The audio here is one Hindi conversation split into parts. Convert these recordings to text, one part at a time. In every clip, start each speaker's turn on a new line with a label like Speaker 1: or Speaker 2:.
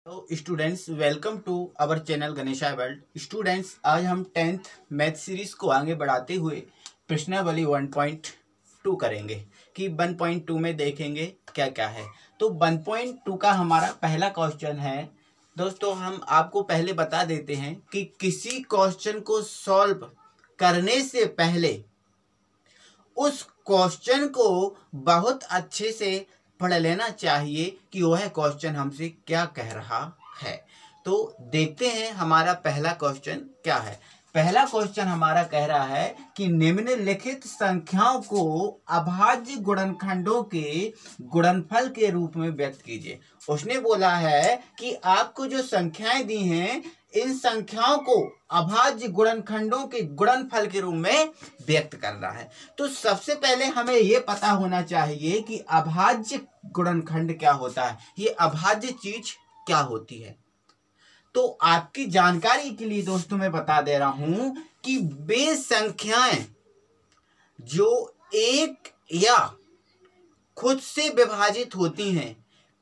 Speaker 1: तो students welcome to our channel Ganesha world. Students आज हम 10th मैथ सीरीज को आगे बढ़ाते हुए प्रश्नावली 1.2 करेंगे कि 1.2 में देखेंगे क्या क्या है। तो 1.2 का हमारा पहला क्वेश्चन है। दोस्तों हम आपको पहले बता देते हैं कि किसी क्वेश्चन को सॉल्व करने से पहले उस क्वेश्चन को बहुत अच्छे से पढ़ लेना चाहिए कि वह क्वेश्चन हमसे क्या कह रहा है। तो देखते हैं हमारा पहला क्वेश्चन क्या है। पहला क्वेश्चन हमारा कह रहा है कि निम्नलिखित संख्याओं को अभाज्य गुणनखंडों के गुणनफल के रूप में व्यक्त कीजिए। उसने बोला है कि आपको जो संख्याएं दी हैं इन संख्याओं को अभाज्य गुणनखंडों के गुणनफल के रूप में व्यक्त करना है। तो सबसे पहले हमें यह पता होना चाहिए कि अभाज्य गुणनखंड क्या होता है, ये अभाज्य चीज क्या होती है। तो आपकी जानकारी के लिए दोस्तों मैं बता दे रहा हूं कि वे संख्याएं जो एक या खुद से विभाजित होती हैं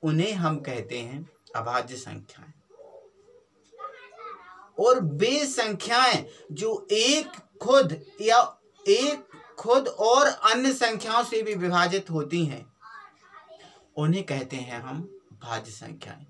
Speaker 1: उन्हें हम कहते हैं अभाज्य संख्याएं, और वे संख्याएं जो एक खुद और अन्य संख्याओं से भी विभाजित होती हैं उन्हें कहते हैं हम भाज्य संख्याएं।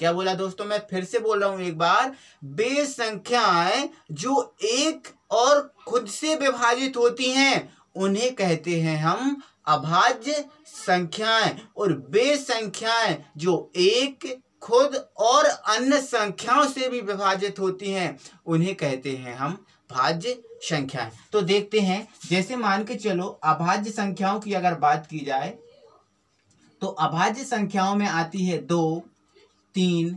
Speaker 1: क्या बोला दोस्तों, मैं फिर से बोल रहा हूं एक बार, वे संख्याएं जो एक और खुद से विभाजित होती हैं उन्हें कहते हैं हम अभाज्य संख्याएं, और वे संख्याएं जो एक खुद और अन्य संख्याओं से भी विभाजित होती हैं उन्हें कहते हैं हम भाज्य संख्याएं। तो देखते हैं, जैसे मान के चलो अभाज्य संख्याओं की अगर बात की जाए तो अभाज्य संख्याओं में आती है 2, 3।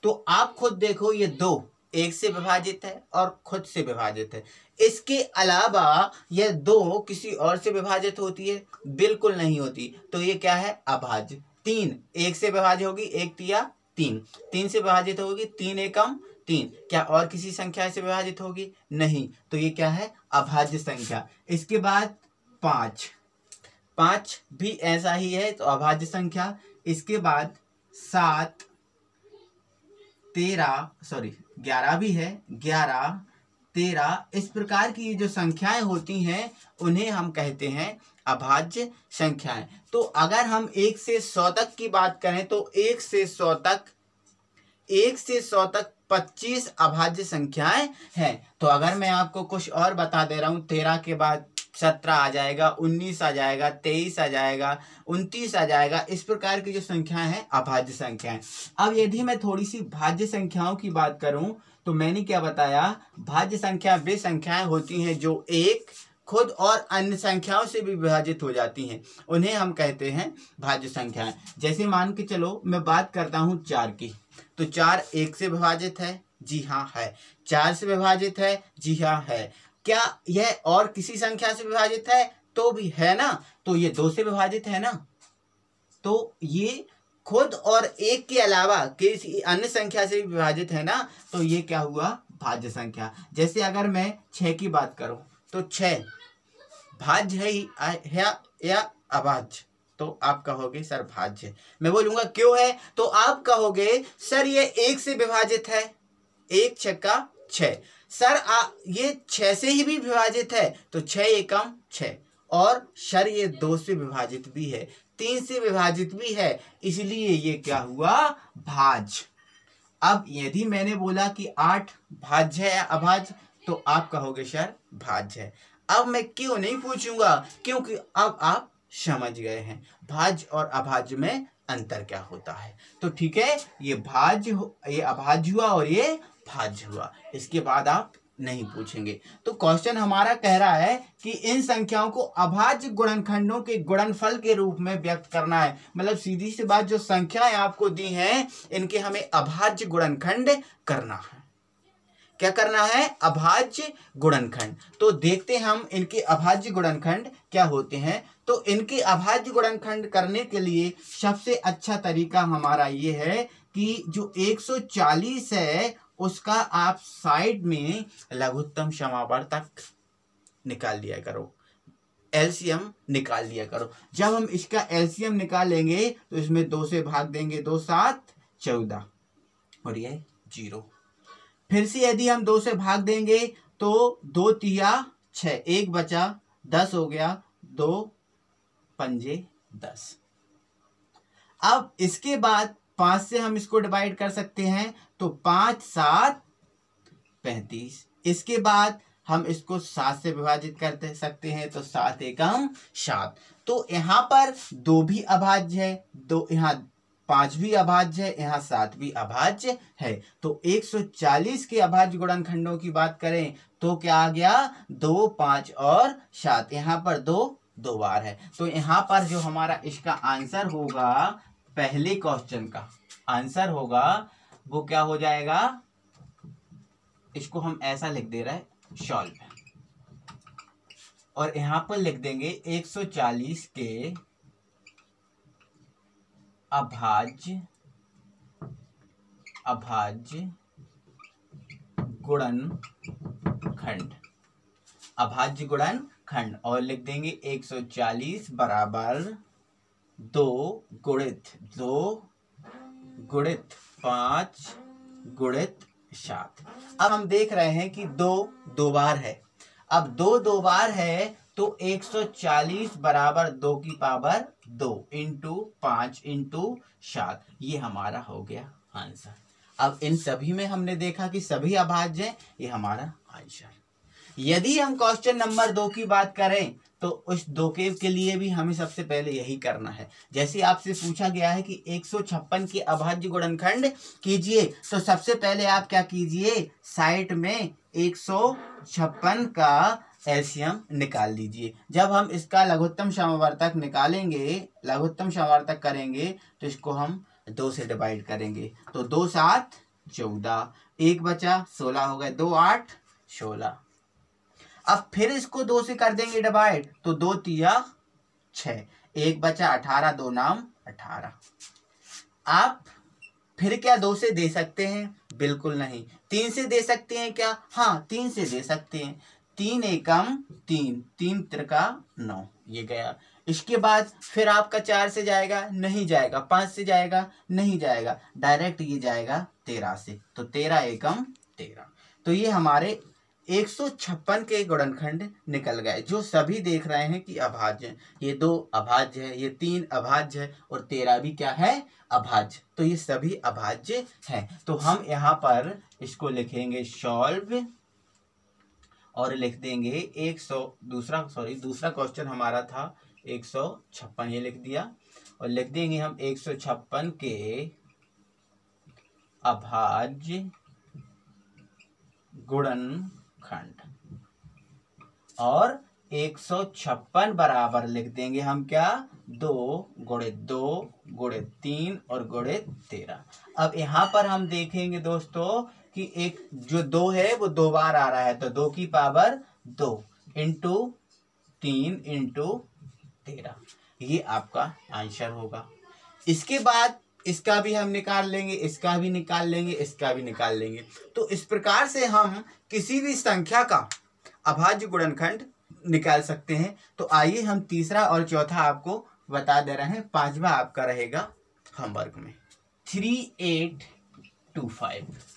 Speaker 1: तो आप खुद देखो ये 2 एक से विभाजित है और खुद से विभाजित है। इसके अलावा यह 2 किसी और से विभाजित होती है? बिल्कुल नहीं होती। तो ये क्या है? अभाज्य। 3 एक से विभाजित होगी, 1 तिया 3, 3 से विभाजित होगी, 3 एकम 3। क्या और किसी संख्या से विभाजित होगी? नहीं। तो ये क्या है? अभाज्य संख्या। इसके बाद 5 भी ऐसा ही है, तो अभाज्य संख्या। इसके बाद 7, 11 भी है, 11, 13। इस प्रकार की जो संख्याएं होती हैं उन्हें हम कहते हैं अभाज्य संख्याएं। तो अगर हम 1 से 100 तक की बात करें तो 1 से 100 तक 25 अभाज्य संख्याएं हैं। तो अगर मैं आपको कुछ और बता दे रहा हूँ, 13 के बाद 17 आ जाएगा, 19 आ जाएगा, 23 आ जाएगा, 29 आ जाएगा। इस प्रकार की जो संख्याएं हैं अभाज्य संख्याएं। अब यदि मैं थोड़ी सी भाज्य संख्याओं की बात करूं तो मैंने क्या बताया, भाज्य संख्या वे संख्याएं होती हैं जो एक खुद और अन्य संख्याओं से भी विभाजित हो जाती हैं, उन्हें हम कहते हैं भाज्य संख्याएं। जैसे मान के चलो मैं बात करता हूं 4 की, तो 4 1 से विभाजित है? जी हाँ है। 4 से विभाजित है? जी हाँ है। क्या यह और किसी संख्या से विभाजित है? तो भी है ना। तो ये 2 से विभाजित है ना। तो ये खुद और एक के अलावा किसी अन्य संख्या से भी विभाजित है ना। तो ये क्या हुआ? भाज्य संख्या। जैसे अगर मैं 6 की बात करूं तो 6 भाज्य है या अभाज्य? तो आप कहोगे सर भाज्य। मैं बोलूंगा क्यों है? तो आप कहोगे सर ये 1 से विभाजित है, 1 छक्का 6। सर ये 6 से ही भी विभाजित है, तो 6 एकम 6। और सर ये 2 से विभाजित भी है, 3 से विभाजित भी है, इसलिए ये क्या हुआ? भाज्य। अब यदि मैंने बोला कि 8 भाज्य है या अभाज्य, तो आप कहोगे सर भाज्य है। अब मैं क्यों नहीं पूछूंगा, क्योंकि अब आप समझ गए हैं भाज्य और अभाज्य में अंतर क्या होता है। तो ठीक है, ये अभाज्य हुआ और ये भाज्य हुआ। इसके बाद आप नहीं पूछेंगे। तो क्वेश्चन हमारा कह रहा है कि इन संख्याओं को अभाज्य गुणनखंडों के गुणनफल के रूप में व्यक्त करना है। मतलब सीधी सी बात, जो संख्याएं आपको दी हैं इनके हमें अभाज्य गुणनखंड करना है। क्या करना है? अभाज्य गुणनखंड। तो देखते हम इनके अभाज्य गुणनखंड क्या होते हैं। तो इनके अभाज्य गुणनखंड करने के लिए सबसे अच्छा तरीका हमारा ये है कि जो 140 है उसका आप साइड में लघुत्तम समावर्तक निकाल लिया करो, एलसीएम निकाल लिया करो। जब हम इसका एलसीएम निकालेंगे तो इसमें 2 से भाग देंगे, 2 7 14, और ये 0। फिर से यदि हम 2 से भाग देंगे तो 2 तिया 6, 1 बचा 10 हो गया, 2 पंजे 10। अब इसके बाद 5 से हम इसको डिवाइड कर सकते हैं, तो 5 7 35। इसके बाद हम इसको 7 से विभाजित कर सकते हैं, तो 7 एकम 7। तो यहाँ पर 2 भी अभाज्य है, 2 यहाँ 5 भी अभाज्य है, यहाँ 7 भी अभाज्य है। तो 140 के अभाज्य गुणनखंडों की बात करें तो क्या आ गया, 2 5 और 7। यहाँ पर 2 बार है। तो यहाँ पर जो हमारा इसका आंसर होगा, पहले क्वेश्चन का आंसर होगा वो क्या हो जाएगा, इसको हम ऐसा लिख दे रहे हैं सॉल्व, और यहां पर लिख देंगे 140 के अभाज्य गुणनखंड, अभाज्य गुणनखंड, और लिख देंगे 140 बराबर 2 गुणित 5 गुणित 7। अब हम देख रहे हैं कि 2 बार है। अब 2 बार है तो 140 बराबर 2 की पावर 2 इंटू 5 इंटू 7, ये हमारा हो गया आंसर। अब इन सभी में हमने देखा कि सभी अभाज्य हैं, ये हमारा आंसर। यदि हम क्वेश्चन नंबर 2 की बात करें तो उस 2 के लिए भी हमें सबसे पहले यही करना है। जैसे आपसे पूछा गया है कि 156 के अभाज्य गुणनखंड कीजिए, तो सबसे पहले आप क्या कीजिए, साइड में 156 का एलसीएम निकाल लीजिए। जब हम इसका लघुत्तम समवर्तक निकालेंगे, लघुत्तम समवर्तक करेंगे, तो इसको हम 2 से डिवाइड करेंगे, तो 2 7 14, 1 बचा 16 हो गए, 2 8 16। अब फिर इसको 2 से कर देंगे डिवाइड, तो 2 तिया 6, 1 बचा 18, 2 नाम 18। आप फिर क्या 2 से दे सकते हैं? बिल्कुल नहीं। 3 से दे सकते हैं क्या? हाँ, 3 से दे सकते हैं। 3 एकम 3, 3 त्रिका 9, ये गया। इसके बाद फिर आपका 4 से जाएगा, नहीं जाएगा। 5 से जाएगा, नहीं जाएगा। डायरेक्ट ये जाएगा 13 से, तो 13 एकम 13। तो ये हमारे 156 के गुणनखंड निकल गए, जो सभी देख रहे हैं कि अभाज्य है। ये 2 अभाज्य है, ये 3 अभाज्य है, और 13 भी क्या है, अभाज्य। तो ये सभी अभाज्य हैं। तो हम यहाँ पर इसको लिखेंगे सॉल्व, और लिख देंगे दूसरा क्वेश्चन हमारा था 156, ये लिख दिया, और लिख देंगे हम 156 के अभाज्य गुणनखंड, और 156 बराबर लिख देंगे हम क्या, 2 गुणित 3 और गुणित 13। अब यहाँ पर हम देखेंगे दोस्तों कि एक जो 2 है वो 2 बार आ रहा है, तो 2 की पावर 2 इंटू 3 इंटू 13, ये आपका आंसर होगा। इसके बाद इसका भी हम निकाल लेंगे, इसका भी निकाल लेंगे, इसका भी निकाल लेंगे। तो इस प्रकार से हम किसी भी संख्या का अभाज्य गुणनखंड निकाल सकते हैं। तो आइए हम तीसरा और चौथा आपको बता दे रहे हैं, 5वां आपका रहेगा होमवर्क में। 3825।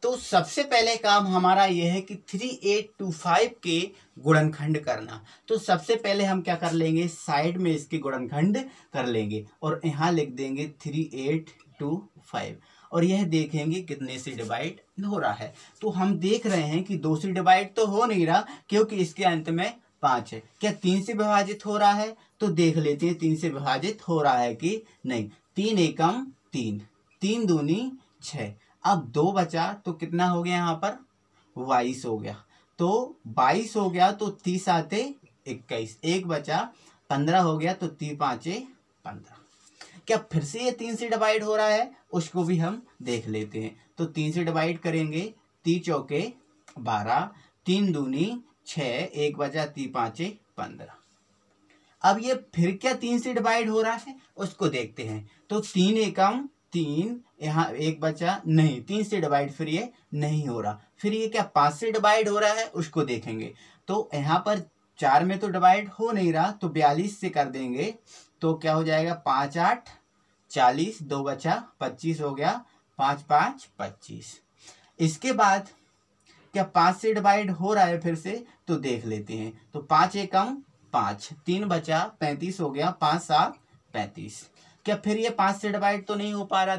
Speaker 1: तो सबसे पहले काम हमारा यह है कि 3825 के गुणनखंड करना। तो सबसे पहले हम क्या कर लेंगे, साइड में इसके गुणनखंड कर लेंगे, और यहाँ लिख देंगे 3825, और यह देखेंगे कितने से डिवाइड हो रहा है। तो हम देख रहे हैं कि 2 से डिवाइड तो हो नहीं रहा, क्योंकि इसके अंत में 5 है। क्या 3 से विभाजित हो रहा है? तो देख लेते हैं 3 से विभाजित हो रहा है कि नहीं। 3 एकम 3, 3 दूनी 6। अब 2 बचा तो कितना हो गया, यहाँ पर 22 हो गया। तो 22 हो गया तो 30 आते 21, 1 बचा 15 हो गया, तो 3 5 15। क्या फिर से ये 3 से डिवाइड हो रहा है? उसको भी हम देख लेते हैं। तो 3 से डिवाइड करेंगे, 3 चौके 12, 3 दूनी 6, 1 बचा 3 5 15। अब ये फिर क्या 3 से डिवाइड हो रहा है, उसको देखते हैं। तो 3 एकम 3, यहाँ 1 बचा, नहीं 3 से डिवाइड फिर ये नहीं हो रहा। फिर ये क्या 5 से डिवाइड हो रहा है, उसको देखेंगे। तो यहाँ पर 4 में तो डिवाइड हो नहीं रहा, तो 42 से कर देंगे, तो क्या हो जाएगा 5 8 40, 2 बचा 25 हो गया, 5 5 25। इसके बाद क्या 5 से डिवाइड हो रहा है फिर से, तो देख लेते हैं। तो 5 एकम 5, 3 बचा 35 हो गया, 5 7 35। क्या फिर ये 5 से डिवाइड तो नहीं हो पा रहा,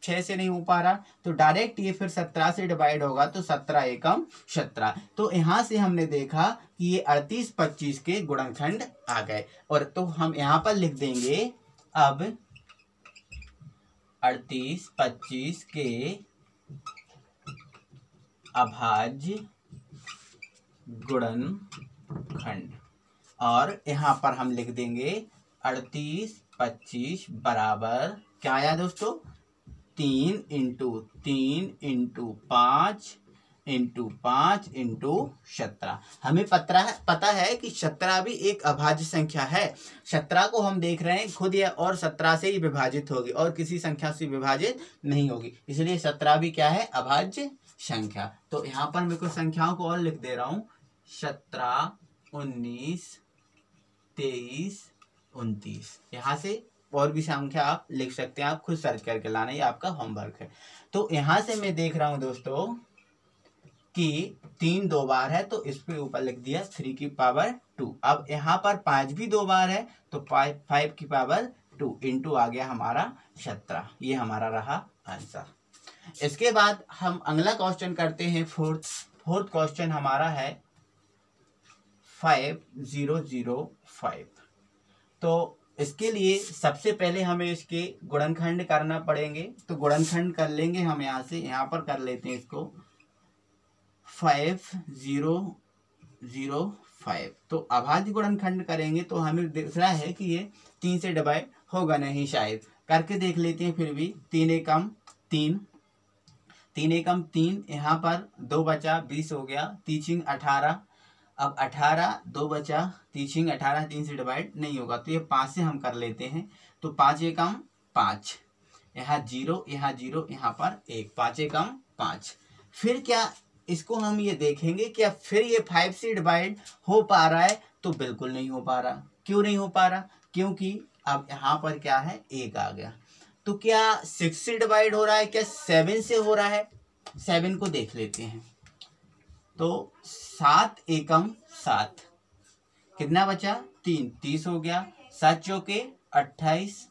Speaker 1: 6 से नहीं हो पा रहा, तो डायरेक्ट ये फिर 17 से डिवाइड होगा, तो 17 एकम 17। तो यहाँ से हमने देखा कि ये 38 25 के गुणनखंड आ गए। और तो हम यहाँ पर लिख देंगे अब 38 25 के अभाज्य गुणनखंड, और यहाँ पर हम लिख देंगे 38 25 बराबर क्या आया दोस्तों, 3 इंटू 3 इंटू 5 इंटू 5 इंटू 17। हमें पता है कि 17 भी एक अभाज्य संख्या है। 17 को हम देख रहे हैं खुद या और 17 से ही विभाजित होगी और किसी संख्या से विभाजित नहीं होगी, इसलिए 17 भी क्या है, अभाज्य संख्या। तो यहाँ पर मैं कुछ संख्याओं को और लिख दे रहा हूँ, 17 19 23 29। यहाँ से और भी संख्या आप लिख सकते हैं, आप खुद सर्च करके लाना, ये आपका होमवर्क है। तो यहाँ से मैं देख रहा हूँ दोस्तों कि 3 2 बार है, तो इस पे ऊपर लिख दिया 3 की पावर 2। अब यहाँ पर 5 भी 2 बार है, तो 5 की पावर 2 इंटू आ गया हमारा 17। ये हमारा रहा आंसर। इसके बाद हम अगला क्वेश्चन करते हैं। फोर्थ क्वेश्चन हमारा है 5005। तो इसके लिए सबसे पहले हमें इसके गुणनखंड करना पड़ेंगे, तो गुणनखंड कर लेंगे हम यहाँ से। यहाँ पर कर लेते हैं इसको 5005। तो अभाज्य गुणनखंड करेंगे तो हमें दिख रहा है कि ये 3 से डिवाइड होगा नहीं, शायद करके देख लेते हैं। फिर भी 3 एकम 3, 3 एकम 3, यहाँ पर 2 बचा 20 हो गया, 3 18। अब 18 2 बचा, 3 18, 3 से डिवाइड नहीं होगा, तो ये 5 से हम कर लेते हैं। तो 5 एकम 5, यहाँ 0 यहाँ 0, यहाँ पर 1, 5 एकम 5। फिर क्या इसको हम ये देखेंगे क्या फिर ये 5 से डिवाइड हो पा रहा है, तो बिल्कुल नहीं हो पा रहा। क्यों नहीं हो पा रहा, क्योंकि अब यहाँ पर क्या है, 1 आ गया। तो क्या 6 से डिवाइड हो रहा है, क्या 7 से हो रहा है, 7 को देख लेते हैं। तो 7 एकम 7, कितना बचा 3, 30 हो गया, 7 चौके 28,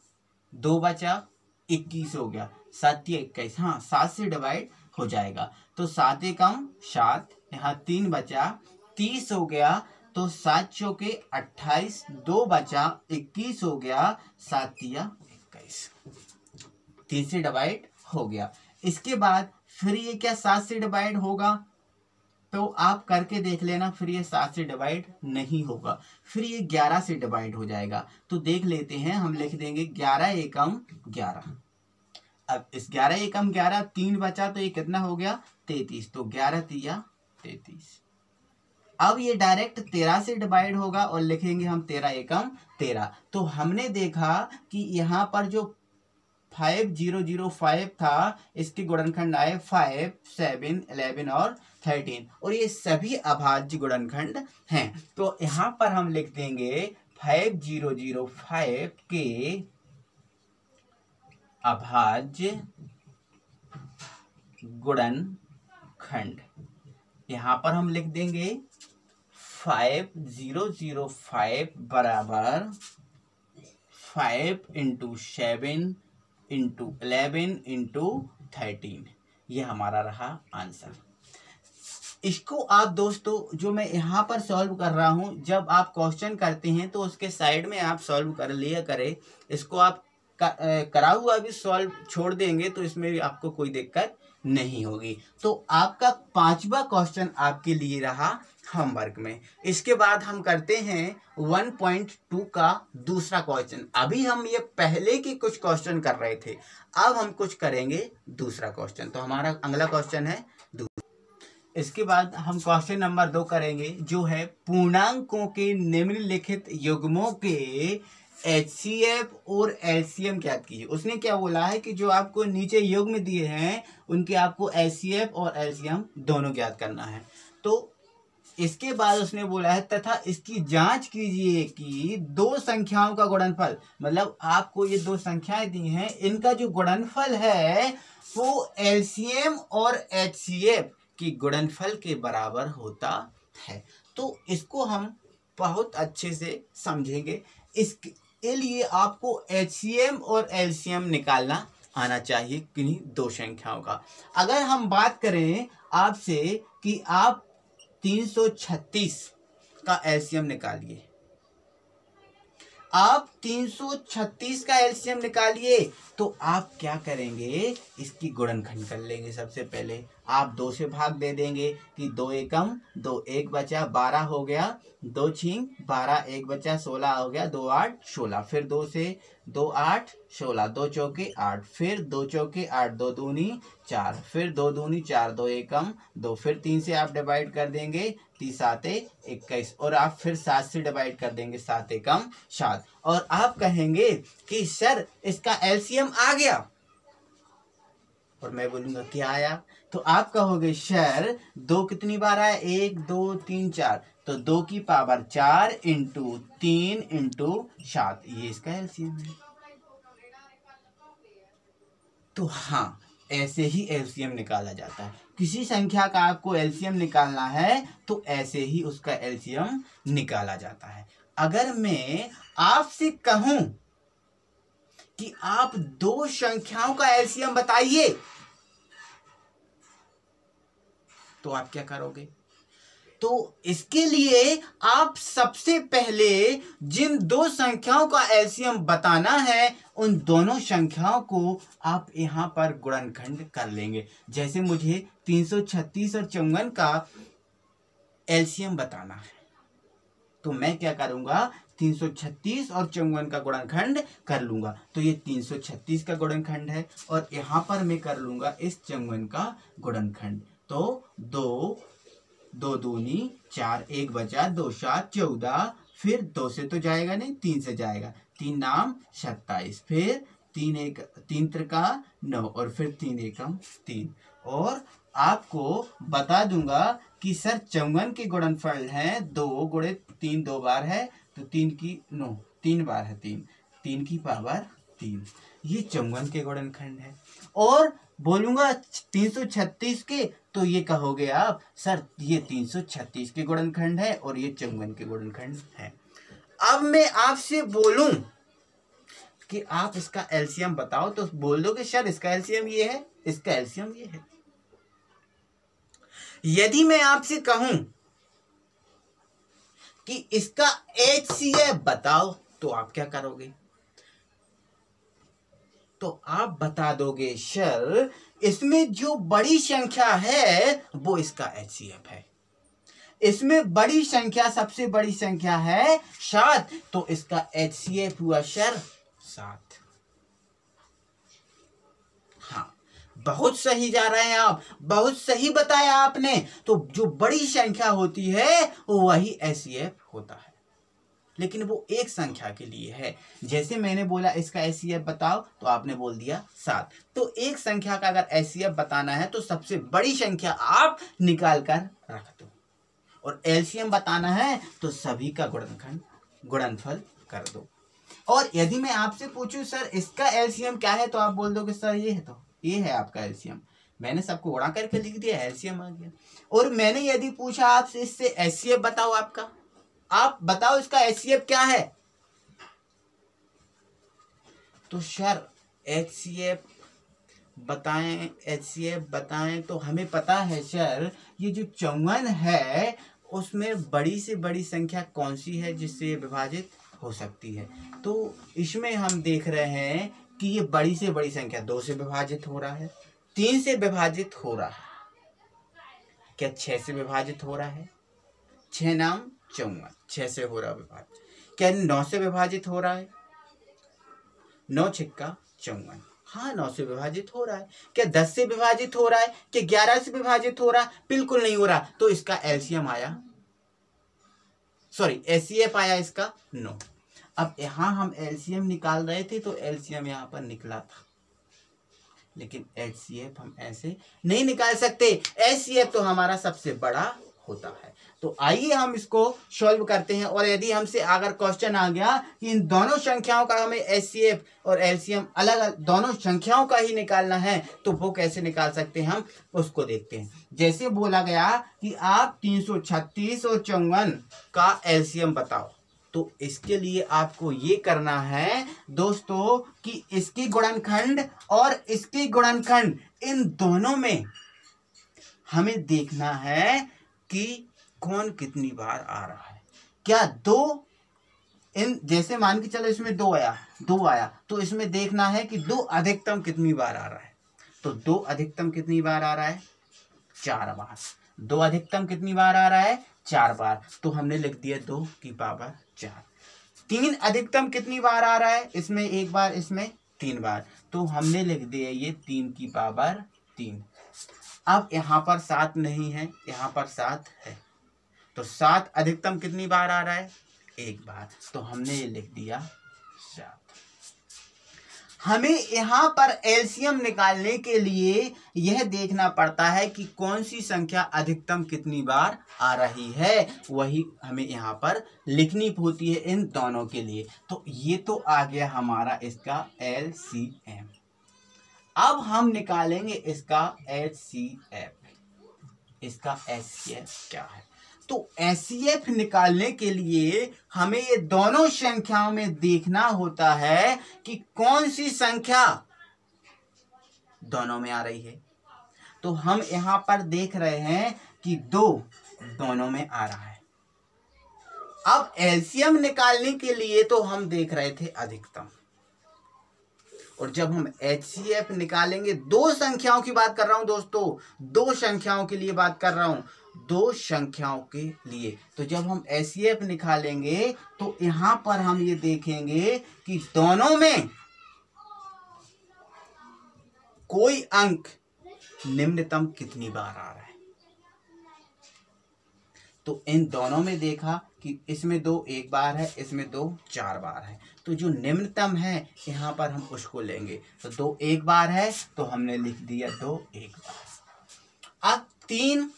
Speaker 1: 2 बचा 21 हो गया, 7 21। हाँ 7 से डिवाइड हो जाएगा, तो 7 एकम 7, यहाँ 3 बचा 30 हो गया, तो 7 चौके 28, 2 बचा 21 हो गया, 7 तिया 21, 3 से डिवाइड हो गया। इसके बाद फिर ये क्या 7 से डिवाइड होगा, तो आप करके देख लेना। फिर ये 7 से डिवाइड नहीं होगा, फिर ये 11 से डिवाइड हो जाएगा। तो देख लेते हैं, हम लिख देंगे 11 एकम 11। अब इस 11 एकम 11, 3 बचा तो ये कितना हो गया 33, तो 11 तिया 33। अब ये डायरेक्ट 13 से डिवाइड होगा और लिखेंगे हम 13 एकम 13। तो हमने देखा कि यहाँ पर जो 5005 था, इसके गुणनखंड आए 5 7 11 और 13, और ये सभी अभाज्य गुणनखंड हैं। तो यहाँ पर हम लिख देंगे 5005 के अभाज्य गुणनखंड। यहाँ पर हम लिख देंगे 5005 बराबर 5 इंटू 7 इंटू 11 इंटू 13। ये हमारा रहा आंसर। इसको आप दोस्तों, जो मैं यहाँ पर सॉल्व कर रहा हूँ, जब आप क्वेश्चन करते हैं तो उसके साइड में आप सॉल्व कर लिया करें। इसको आप करा हुआ भी सॉल्व छोड़ देंगे तो इसमें भी आपको कोई दिक्कत नहीं होगी। तो आपका 5वां क्वेश्चन आपके लिए रहा होमवर्क में। इसके बाद हम करते हैं 1.2 का दूसरा क्वेश्चन। अभी हम ये पहले के कुछ क्वेश्चन कर रहे थे, अब हम कुछ करेंगे दूसरा क्वेश्चन। तो हमारा अगला क्वेश्चन है इसके बाद हम क्वेश्चन नंबर 2 करेंगे, जो है पूर्णांकों के निम्नलिखित युग्मों के HCF और LCM ज्ञात कीजिए। उसने क्या बोला है कि जो आपको नीचे युग्म दिए हैं उनके आपको HCF और LCM दोनों ज्ञात करना है। तो इसके बाद उसने बोला है तथा इसकी जांच कीजिए कि दो संख्याओं का गुणनफल, मतलब आपको ये दो संख्याएं दी हैं, इनका जो गुणनफल है वो एलसीएम और एचसीएफ की गुणनफल के बराबर होता है। तो इसको हम बहुत अच्छे से समझेंगे। इसके लिए आपको एचसीएम और एलसीएम निकालना आना चाहिए किन्हीं दो संख्याओं का। अगर हम बात करें आपसे कि आप 336 का एलसीएम निकालिए, आप 336 का एलसीएम निकालिए, तो आप क्या करेंगे, इसकी गुणनखंड कर लेंगे। सबसे पहले आप 2 से भाग दे देंगे कि 2 एकम 2, 1 बचा 12 हो गया, 2 छींक 12, 1 बचा 16 हो गया, 2 8 16, फिर 2 से 2 8 16, 2 चौके 8, फिर 2 चौके 8, 2 दूनी 4, फिर 2 दूनी 4, 2 एकम 2, फिर 3 से आप डिवाइड कर देंगे, 3 7 21, और आप फिर 7 से डिवाइड कर देंगे, 7 एकम 7, और आप कहेंगे कि सर इसका एलसीएम आ गया, और मैं बोलूंगा क्या आया, तो आप कहोगे सर 2 कितनी बार आया, 1 2 3 4, तो 2 की पावर 4 इंटू 3 इंटू 7, ये इसका एलसीएम है। तो हाँ, ऐसे ही एलसीएम निकाला जाता है। किसी संख्या का आपको एलसीएम निकालना है तो ऐसे ही उसका एलसीएम निकाला जाता है। अगर मैं आपसे कहूं कि आप दो संख्याओं का एलसीएम बताइए, तो आप क्या करोगे? तो इसके लिए आप सबसे पहले जिन दो संख्याओं का एलसीएम बताना है, उन दोनों संख्याओं को आप यहां पर गुणनखंड कर लेंगे। जैसे मुझे 336 और 54 का एलसीएम बताना है, तो मैं क्या करूंगा, 336 और 54 का गुणनखंड कर लूंगा। तो ये 336 का गुणनखंड है, और यहां पर मैं कर लूंगा इस 54 का गुणनखंड। तो 2 2 दूनी 4, 1 बचा 2 7 14, फिर 2 से तो जाएगा नहीं, 3 से जाएगा, 3 नाम 27, फिर 3 1 3 त्रिका 9, और फिर 3 एकम 3। और आपको बता दूंगा कि सर 54 के गुणनफल है 2 गुणे 3 2 बार है, तो 3 की 9 3 बार है 3, 3 की पावर 3, ये 54 के गुणनखंड है। और बोलूंगा 336 के, तो ये कहोगे आप सर ये 336 के गुणनखंड है और ये 54 के गुणनखंड है। अब मैं आपसे बोलूं कि आप इसका एलसीएम बताओ, तो बोल दो कि सर इसका एलसीएम ये है, इसका एलसीएम ये है। यदि मैं आपसे कहूं कि इसका एचसीएफ बताओ, तो आप क्या करोगे? तो आप बता दोगे सर इसमें जो बड़ी संख्या है वो इसका एचसीएफ है, इसमें बड़ी संख्या, सबसे बड़ी संख्या है 7, तो इसका एचसीएफ हुआ सर 7। हाँ, बहुत सही जा रहे हैं आप, बहुत सही बताया आपने। तो जो बड़ी संख्या होती है वही एचसीएफ होता है, लेकिन वो एक संख्या के लिए है। जैसे मैंने बोला इसका एचसीएफ बताओ, तो आपने बोल दिया 7। तो एक संख्या का अगर एचसीएफ बताना है तो सबसे बड़ी संख्या आप निकाल कर रख दो, और एलसीएम बताना है तो सभी का गुणनफल कर दो। और यदि मैं आपसे पूछूं सर इसका एलसीएम क्या है, तो आप बोल दो कि सर ये है, तो ये है आपका एलसीएम, मैंने सबको गुणा करके लिख दिया, एलसीएम आ गया। और मैंने यदि पूछा आपसे इससे एचसीएफ बताओ आपका, आप बताओ इसका एचसीएफ क्या है, तो सर एचसीएफ बताएं, एचसीएफ बताएं, तो हमें पता है सर ये जो 54 है उसमें बड़ी से बड़ी संख्या कौन सी है जिससे ये विभाजित हो सकती है। तो इसमें हम देख रहे हैं कि ये बड़ी से बड़ी संख्या 2 से विभाजित हो रहा है, 3 से विभाजित हो रहा है, क्या 6 से विभाजित हो रहा है, 6 नाम 54, 6 से हो रहा विभाजित, क्या 9 से विभाजित हो रहा है, 9 छिक्का 54, हाँ 9 से विभाजित हो रहा है। क्या 10 से विभाजित हो रहा है, क्या 11 से विभाजित हो रहा है, बिल्कुल नहीं हो रहा, तो इसका एलसीएम आया, सॉरी एचसीएफ आया इसका 9। अब यहां हम एलसीएम निकाल रहे थे तो एलसीएम यहां पर निकला था, लेकिन एचसीएफ हम ऐसे नहीं निकाल सकते, एचसीएफ तो हमारा सबसे बड़ा होता है। तो आइए हम इसको सॉल्व करते हैं। और यदि हमसे अगर क्वेश्चन आ गया कि इन दोनों संख्याओं का हमें एचसीएफ और एलसीएम अलग अलग दोनों संख्याओं का ही निकालना है तो वो कैसे निकाल सकते हैं हम उसको देखते हैं। जैसे बोला गया कि आप 336 और 54 का एलसीएम बताओ, तो इसके लिए आपको ये करना है दोस्तों कि इसकी गुणनखंड और इसकी गुणनखंड इन दोनों में हमें देखना है कि कौन कितनी बार आ रहा है। क्या दो, इन जैसे मान के चलो इसमें दो आया तो इसमें देखना है कि दो अधिकतम कितनी बार आ रहा है। तो दो अधिकतम कितनी बार आ रहा है? 4 बार। दो अधिकतम कितनी बार आ रहा है? 4 बार। तो हमने लिख दिया 2 की पावर 4। 3 अधिकतम कितनी बार आ रहा है? इसमें 1 बार, इसमें 3 बार। तो हमने लिख दिया ये 3 की पावर 3। अब यहाँ पर 7 नहीं है, यहाँ पर 7 है। तो 7 अधिकतम कितनी बार आ रहा है? 1 बार। तो हमने ये लिख दिया 7। हमें यहाँ पर एलसीएम निकालने के लिए यह देखना पड़ता है कि कौन सी संख्या अधिकतम कितनी बार आ रही है, वही हमें यहाँ पर लिखनी होती है इन दोनों के लिए। तो ये तो आ गया हमारा इसका एलसीएम। अब हम निकालेंगे इसका एचसीएफ। इसका एचसीएफ क्या है? तो एचसीएफ निकालने के लिए हमें ये दोनों संख्याओं में देखना होता है कि कौन सी संख्या दोनों में आ रही है। तो हम यहां पर देख रहे हैं कि 2 दोनों में आ रहा है। अब एलसीएम निकालने के लिए तो हम देख रहे थे अधिकतम, और जब हम एचसीएफ निकालेंगे, दो संख्याओं की बात कर रहा हूं दोस्तों, दो संख्याओं के लिए बात कर रहा हूं, दो संख्याओं के लिए। तो जब हम एचसीएफ निकालेंगे तो यहां पर हम ये देखेंगे कि दोनों में कोई अंक निम्नतम कितनी बार आ रहा है। तो इन दोनों में देखा कि इसमें 2 1 बार है, इसमें 2 4 बार है। तो जो निम्नतम है यहाँ पर हम उसको लेंगे। तो 2 1 बार है तो हमने लिख दिया 2 1 बार। अब 3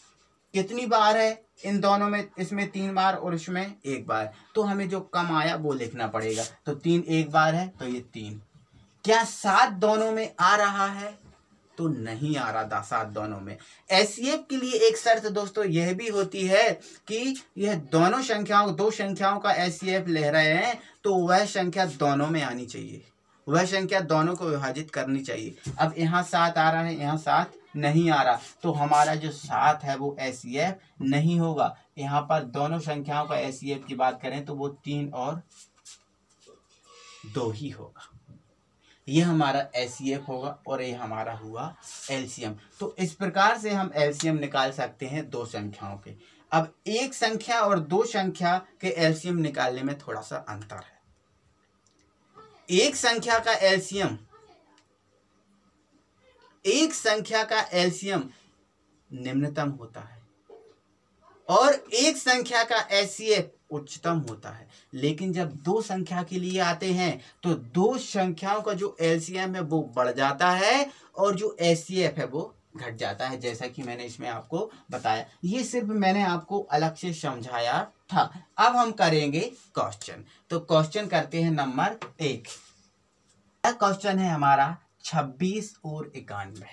Speaker 1: कितनी बार है इन दोनों में? इसमें 3 बार और इसमें 1 बार। तो हमें जो कम आया वो लिखना पड़ेगा। तो 3 1 बार है तो ये 3। क्या 7 दोनों में आ रहा है? तो नहीं आ रहा था 7 दोनों में। एचसीएफ के लिए एक शर्त दोस्तों यह भी होती है कि यह दोनों संख्याओं, दो संख्याओं का एचसीएफ ले रहे हैं तो वह संख्या दोनों में आनी चाहिए, वह संख्या दोनों को विभाजित करनी चाहिए। अब यहाँ 7 आ रहा है, यहाँ 7 नहीं आ रहा, तो हमारा जो 7 है वो एचसीएफ नहीं होगा। यहाँ पर दोनों संख्याओं का एचसीएफ की बात करें तो वो 3 और 2 ही होगा। ये हमारा एचसीएफ होगा और ये हमारा हुआ एलसीएम। तो इस प्रकार से हम एलसीएम निकाल सकते हैं दो संख्याओं के। अब एक संख्या और दो संख्या के एलसीएम निकालने में थोड़ा सा अंतर है। एक संख्या का एलसीएम निम्नतम होता है और एक संख्या का एचसीएफ उच्चतम होता है। लेकिन जब दो संख्या के लिए आते हैं तो दो संख्याओं का जो एलसीएम है वो बढ़ जाता है और जो एचसीएफ है वो घट जाता है, जैसा कि मैंने इसमें आपको बताया। ये सिर्फ मैंने आपको अलग से समझाया था। अब हम करेंगे क्वेश्चन। तो क्वेश्चन करते हैं नंबर 1। क्वेश्चन है हमारा 26 और 91।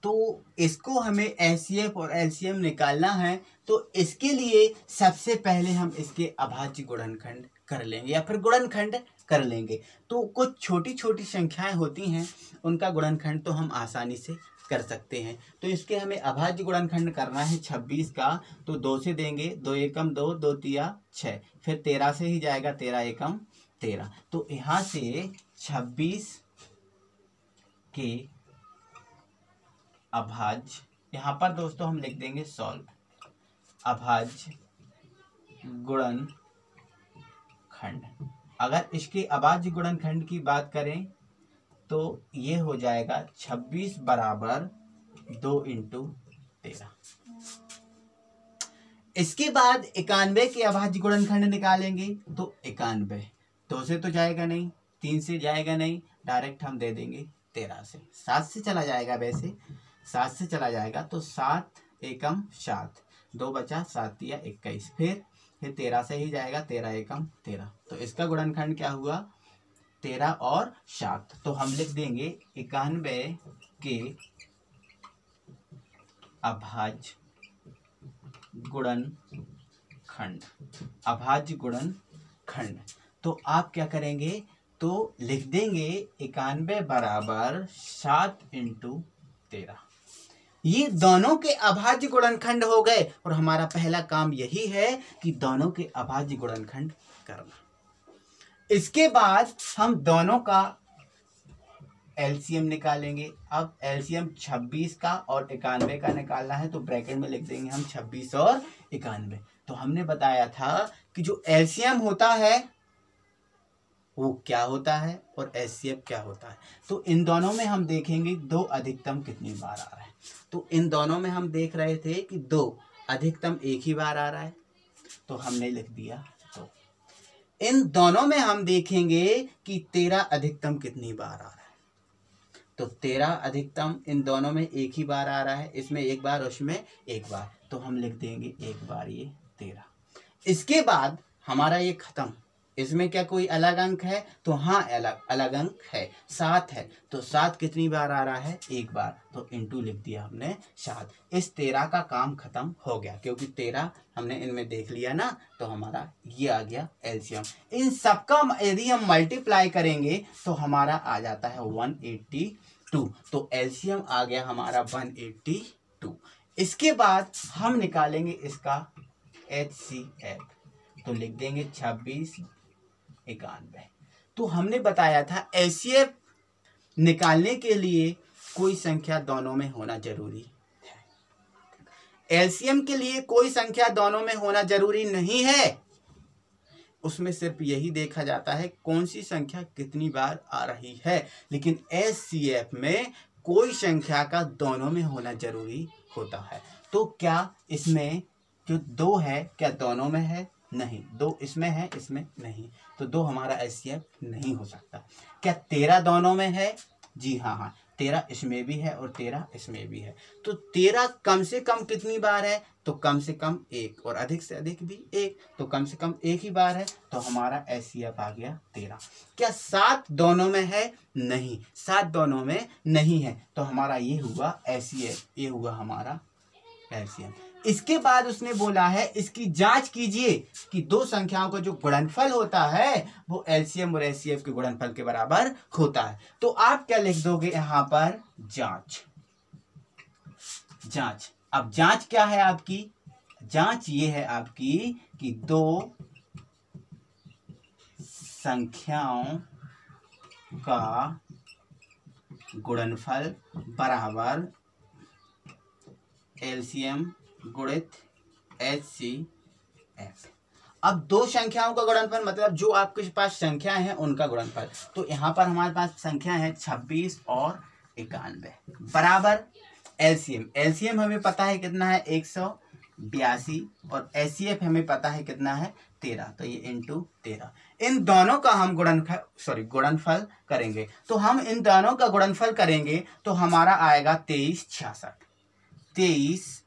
Speaker 1: तो इसको हमें एचसीएफ और एलसीएम निकालना है। तो इसके लिए सबसे पहले हम इसके अभाज्य गुणनखंड कर लेंगे या फिर गुणनखंड कर लेंगे। तो कुछ छोटी छोटी संख्याएं होती हैं, उनका गुणनखंड तो हम आसानी से कर सकते हैं। तो इसके हमें अभाज्य गुणनखंड करना है 26 का। तो 2 से देंगे, 2 एकम 2, 2 तिया 6, फिर 13 से ही जाएगा, 13 एकम 13। तो यहाँ से 26 के अभाज्य, यहाँ पर दोस्तों हम लिख देंगे सॉल्व, अभाज्य गुणनखंड। अगर इसके अभाज्य गुणनखंड की बात करें तो ये हो जाएगा 26 बराबर 2 × 13। इसके बाद 91 के अभाज्य गुणनखंड निकालेंगे। तो 91 2 से तो जाएगा नहीं, 3 से जाएगा नहीं, डायरेक्ट हम दे देंगे 13 से। 7 से चला जाएगा, वैसे 7 से चला जाएगा। तो 7 एकम 7, 2 बचा, 7 या 21, फिर 13 से ही जाएगा, 13 एकम 13। तो इसका गुणनखंड क्या हुआ, 13 और 7। तो हम लिख देंगे 91 के अभाज्य गुणनखंड, अभाज्य गुणनखंड। तो आप क्या करेंगे, तो लिख देंगे 91 बराबर 7 × 13। ये दोनों के अभाज्य गुणनखंड हो गए और हमारा पहला काम यही है कि दोनों के अभाज्य गुणनखंड करना। इसके बाद हम दोनों का एलसीएम निकालेंगे। अब एलसीएम 26 का और 91 का निकालना है, तो ब्रैकेट में लिख देंगे हम 26 और 91। तो हमने बताया था कि जो एलसीएम होता है वो क्या होता है और एचसीएफ क्या होता है। तो इन दोनों में हम देखेंगे 2 अधिकतम कितनी बार आ रहा है। तो इन दोनों में हम देख रहे थे कि 2 अधिकतम एक ही बार आ रहा है, तो हमने लिख दिया 2। इन दोनों में हम देखेंगे कि 13 अधिकतम कितनी बार आ रहा है, तो 13 अधिकतम इन दोनों में एक ही बार आ रहा है, इसमें एक बार उसमें एक बार, तो हम लिख देंगे एक बार ये 13। इसके बाद हमारा ये खत्म। इसमें क्या कोई अलग अंक है, तो हाँ अलग अंक है, 7 है। तो 7 कितनी बार आ रहा है, एक बार, तो इंटू लिख दिया हमने 7। इस 13 का काम खत्म हो गया, क्योंकि 13 हमने इनमें देख लिया ना, तो हमारा ये आ गया एलसीएम। इन सबका यदि हम मल्टीप्लाई करेंगे तो हमारा आ जाता है 182। तो एलसीएम आ गया हमारा 182। इसके बाद हम निकालेंगे इसका एचसीएफ, तो लिख देंगे 26 91। तो हमने बताया था एचसीएफ निकालने के लिए कोई संख्या दोनों में होना जरूरी है। एलसीएम के लिए कोई संख्या दोनों में होना जरूरी नहीं है, उसमें सिर्फ यही देखा जाता है कौन सी संख्या कितनी बार आ रही है। लेकिन एचसीएफ में कोई संख्या का दोनों में होना जरूरी होता है। तो क्या इसमें जो 2 है क्या दोनों में है, नहीं, 2 इसमें है इसमें नहीं, तो 2 हमारा एचसीएफ नहीं हो सकता। क्या 13 दोनों में है, जी हाँ, 13 इसमें भी है और 13 इसमें भी है। तो 13 कम से कम कितनी बार है, तो कम से कम 1, और अधिक से अधिक भी 1, तो कम से कम 1 ही बार है, तो हमारा एचसीएफ आ गया 13। क्या 7 दोनों में है, नहीं, 7 दोनों में नहीं है, तो हमारा ये हुआ एचसीएफ, ये हुआ हमारा एलसीएम। इसके बाद उसने बोला है इसकी जांच कीजिए कि 2 संख्याओं का जो गुणनफल होता है वो एलसीएम और एचसीएफ के गुणनफल के बराबर होता है। तो आप क्या लिख दोगे यहां पर, जांच। जांच, अब जांच क्या है आपकी, जांच ये है आपकी कि 2 संख्याओं का गुणनफल बराबर एलसीएम गुणित एचसीएफ। अब 2 संख्याओं का गुणनफल मतलब जो आपके पास संख्या है उनका गुणनफल। तो यहाँ पर हमारे पास संख्या है 26 और 91 बराबर एलसीएम। एलसीएम हमें पता है कितना है, 182, और एचसीएफ हमें पता है कितना है, 13, तो ये इंटू 13। इन दोनों का हम गुणनफल करेंगे। तो हम इन दोनों का गुणनफल करेंगे तो हमारा आएगा 2366।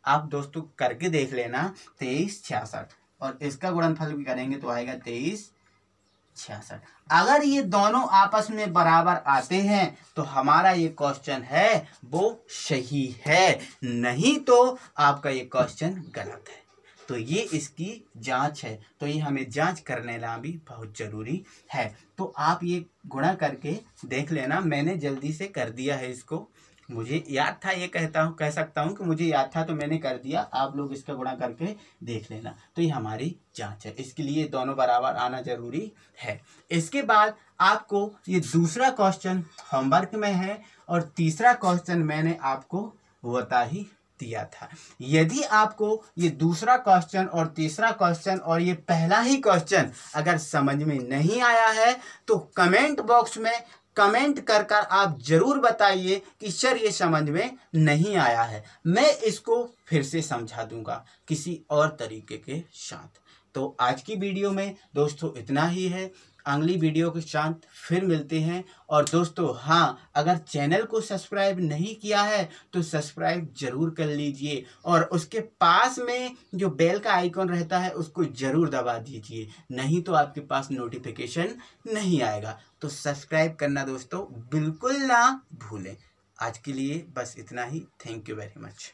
Speaker 1: आप दोस्तों करके देख लेना, 2366, और इसका गुणनफल भी करेंगे तो आएगा 2366। अगर ये दोनों आपस में बराबर आते हैं तो हमारा ये क्वेश्चन है वो सही है, नहीं तो आपका ये क्वेश्चन गलत है। तो ये इसकी जांच है, तो ये हमें जांच करने ला भी बहुत जरूरी है। तो आप ये गुणा करके देख लेना, मैंने जल्दी से कर दिया है इसको, मुझे याद था, ये कह सकता हूँ कि मुझे याद था तो मैंने कर दिया, आप लोग इसका गुणा करके देख लेना। तो ये हमारी जांच है, इसके लिए दोनों बराबर आना जरूरी है। इसके बाद आपको ये दूसरा क्वेश्चन होमवर्क में है और तीसरा क्वेश्चन मैंने आपको बता ही दिया था। यदि आपको ये दूसरा क्वेश्चन और तीसरा क्वेश्चन और ये पहला ही क्वेश्चन अगर समझ में नहीं आया है तो कमेंट बॉक्स में कमेंट कर कर आप जरूर बताइए कि सर ये समझ में नहीं आया है, मैं इसको फिर से समझा दूंगा किसी और तरीके के साथ। तो आज की वीडियो में दोस्तों इतना ही है। अगली वीडियो के साथ फिर मिलते हैं। और दोस्तों हाँ, अगर चैनल को सब्सक्राइब नहीं किया है तो सब्सक्राइब जरूर कर लीजिए और उसके पास में जो बेल का आइकॉन रहता है उसको जरूर दबा दीजिए, नहीं तो आपके पास नोटिफिकेशन नहीं आएगा। तो सब्सक्राइब करना दोस्तों बिल्कुल ना भूलें। आज के लिए बस इतना ही। Thank you very much.